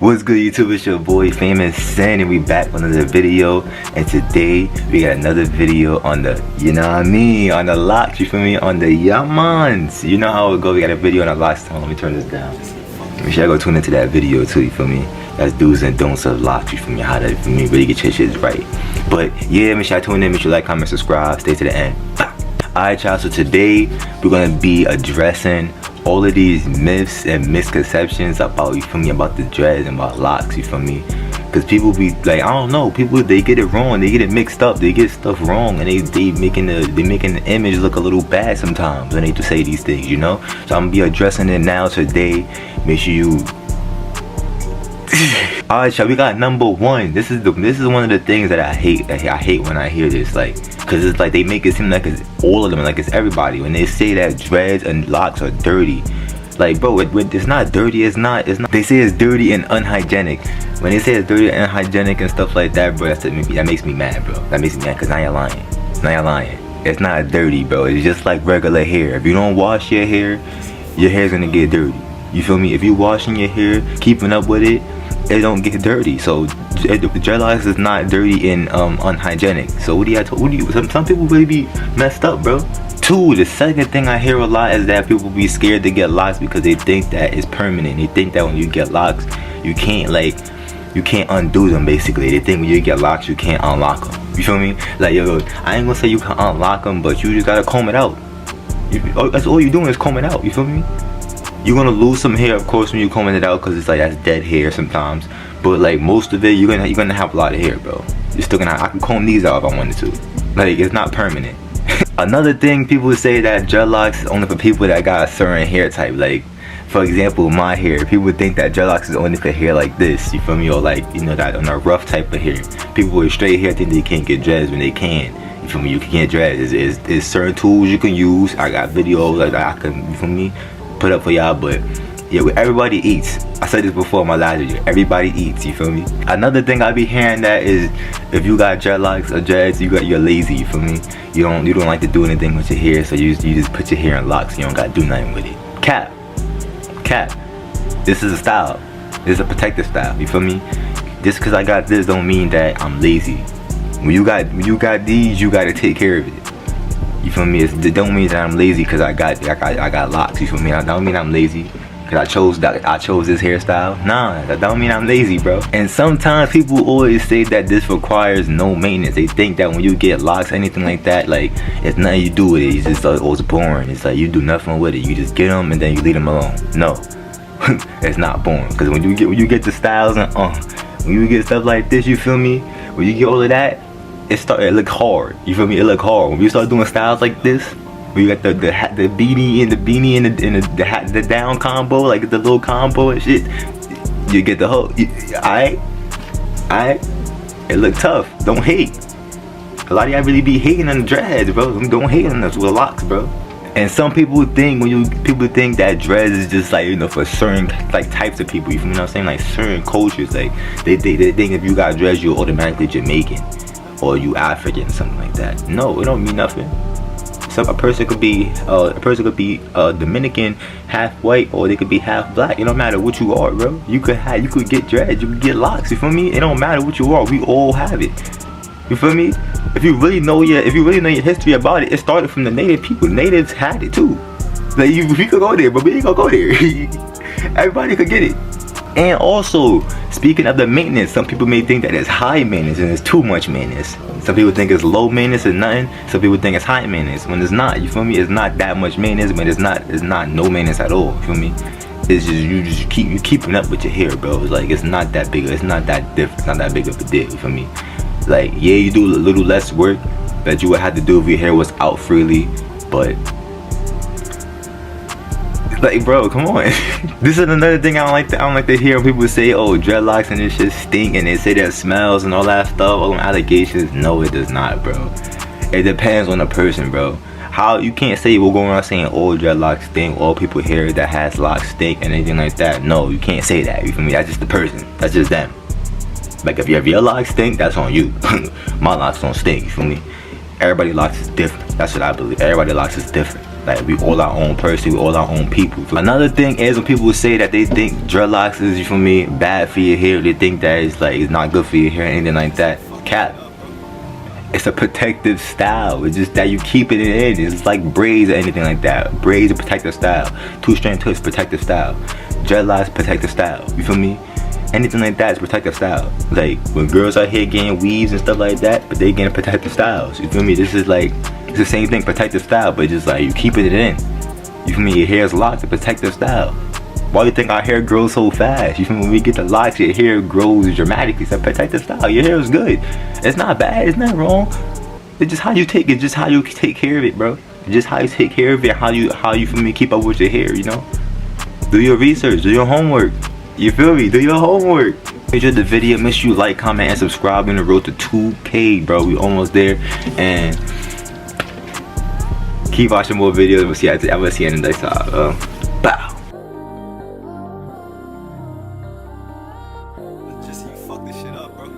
What's good, YouTube? It's your boy Famous Sen, and we back with another video. And today we got another video on the, you know what I mean, on the locks. You feel me? On the yamans. You know how it go. We got a video on the locks. Let me turn this down. Make sure I go tune into that video too. You feel me? That's do's and don'ts of locks. You feel me? How to, for me, really get your shit right. But yeah, make sure I tune in. Make sure you like, comment, subscribe. Stay to the end. Alright, y'all. So today we're gonna be addressing all of these myths and misconceptions about, you feel me, about the dreads and about locks, you feel me? Because people be like, I don't know, people, they get it wrong, they get it mixed up, they get stuff wrong, and they making the image look a little bad sometimes when they just say these things, you know? So I'm gonna be addressing it now today. Make sure you alright, y'all, we got number one. This is one of the things that I hate when I hear this, like, because it's like they make it seem like it's all of them, like it's everybody. When they say that dreads and locks are dirty, like, bro, it's not dirty. It's not. They say it's dirty and unhygienic. When they say it's dirty and unhygienic and stuff like that, bro, that makes me mad, bro. That makes me mad, because now you're lying. Now you're lying. It's not dirty, bro. It's just like regular hair. If you don't wash your hair's gonna get dirty. You feel me? If you washing your hair, keeping up with it, it don't get dirty. So dreadlocks is not dirty and unhygienic. So what do you some people really be messed up, bro. Two, the second thing I hear a lot is that people be scared to get locks because they think that it's permanent. They think that when you get locks, you can't undo them. Basically, they think when you get locks, you can't unlock them. You feel me? Like, yo, I ain't gonna say you can unlock them, but you just gotta comb it out. That's all you're doing is comb it out. You feel me? You're gonna lose some hair, of course, when you're combing it out, because it's like that's dead hair sometimes. But like most of it, you're gonna have a lot of hair, bro. You're still gonna. I can comb these out if I wanted to. Like, it's not permanent. Another thing, people say that dreadlocks is only for people that got a certain hair type. Like, for example, my hair. People think that dreadlocks is only for hair like this. You feel me? Or like, you know, that on a rough type of hair. People with straight hair think they can't get dreads when they can. You feel me? You can get dreads. There's certain tools you can use. I got videos like I can. You feel me? Put up for y'all. But yeah, everybody eats. I said this before in my last video. Everybody eats. You feel me? Another thing I be hearing that is, if you got dreadlocks or dreads, you're lazy. You feel me? You don't like to do anything with your hair, so you just put your hair in locks. You don't gotta do nothing with it. Cap. This is a style. This is a protective style. You feel me? Just because I got this don't mean that I'm lazy. When you got these, you gotta take care of it. You feel me? It don't mean that I'm lazy because I got locks. You feel me? That don't mean I'm lazy because I chose this hairstyle. Nah, that don't mean I'm lazy, bro. And sometimes people always say that this requires no maintenance. They think that when you get locks, anything like that, like, it's nothing you do with it. It's just like, oh, it's boring. It's like you do nothing with it. You just get them and then you leave them alone. No, it's not boring. Because when you get the styles and when you get stuff like this, you feel me? When you get all of that, it look hard. You feel me? It look hard. When you start doing styles like this, where you got the beanie and the down combo, like the little combo and shit, you get the whole. Alright. It look tough. Don't hate. A lot of y'all really be hating on the dreads, bro. Don't hate on us with locks, bro. And some people think people think that dreads is just like, you know, for certain like types of people. You feel me? What I'm saying? Like certain cultures, like they think if you got dreads, you're automatically Jamaican or you African, something like that. No, it don't mean nothing. So a person could be Dominican, half white, or they could be half black. It don't matter what you are, bro. You could get dreads, you could get locks. You feel me? It don't matter what you are. We all have it. You feel me? If you really know your history about it, it started from the native people. Natives had it too. Like, we could go there, but we ain't gonna go there. Everybody could get it. And also, speaking of the maintenance, some people may think that it's high maintenance and it's too much maintenance. Some people think it's low maintenance and nothing. Some people think it's high maintenance when it's not. You feel me? It's not that much maintenance, but it's not no maintenance at all. You feel me? It's just you keeping up with your hair, bro. It's like it's not that big. It's not that different. It's not that big of a deal. You feel me? Like, yeah, you do a little less work that you would have to do if your hair was out freely, but like, bro, come on. This is another thing I don't like to hear when people say, oh, dreadlocks and this shit stink, and they say that smells and all that stuff, all them allegations. No, it does not, bro. It depends on the person, bro. How you can't say we're going around saying all dreadlocks stink, all people here that has locks stink and anything like that. No, you can't say that. You feel me? That's just the person. That's just them. Like, if your locks stink, that's on you. My locks don't stink. You feel me? Everybody locks is different. That's what I believe. Everybody locks is different. Like, we all our own person, we all our own people. Another thing is when people say that they think dreadlocks is, you feel me, bad for your hair, they think that it's like, it's not good for your hair, anything like that. Cap. It's a protective style. It's just that you keep it in. It's like braids or anything like that. Braids are protective style. 2-strand twists, protective style. Dreadlocks, protective style. You feel me? Anything like that is protective style. Like, when girls out here getting weaves and stuff like that, but they getting protective styles. You feel me? This is like, it's the same thing, protective style, but just like you keeping it in. You feel me? Your hair is locked, a protective style. Why do you think our hair grows so fast? You feel me? When we get the locks, your hair grows dramatically. It's a protective style. Your hair is good. It's not bad. It's not wrong. It's just how you take it. Just how you take care of it, bro. It's just how you take care of it. How you feel me, keep up with your hair. You know. Do your research. Do your homework. You feel me? Do your homework. If you enjoyed the video, make sure you like, comment, and subscribe. On the road to 2K, bro. We almost there. And keep watching more videos. We'll see. I will see you in the next time. Bow. Just so you fuck this shit up, bro.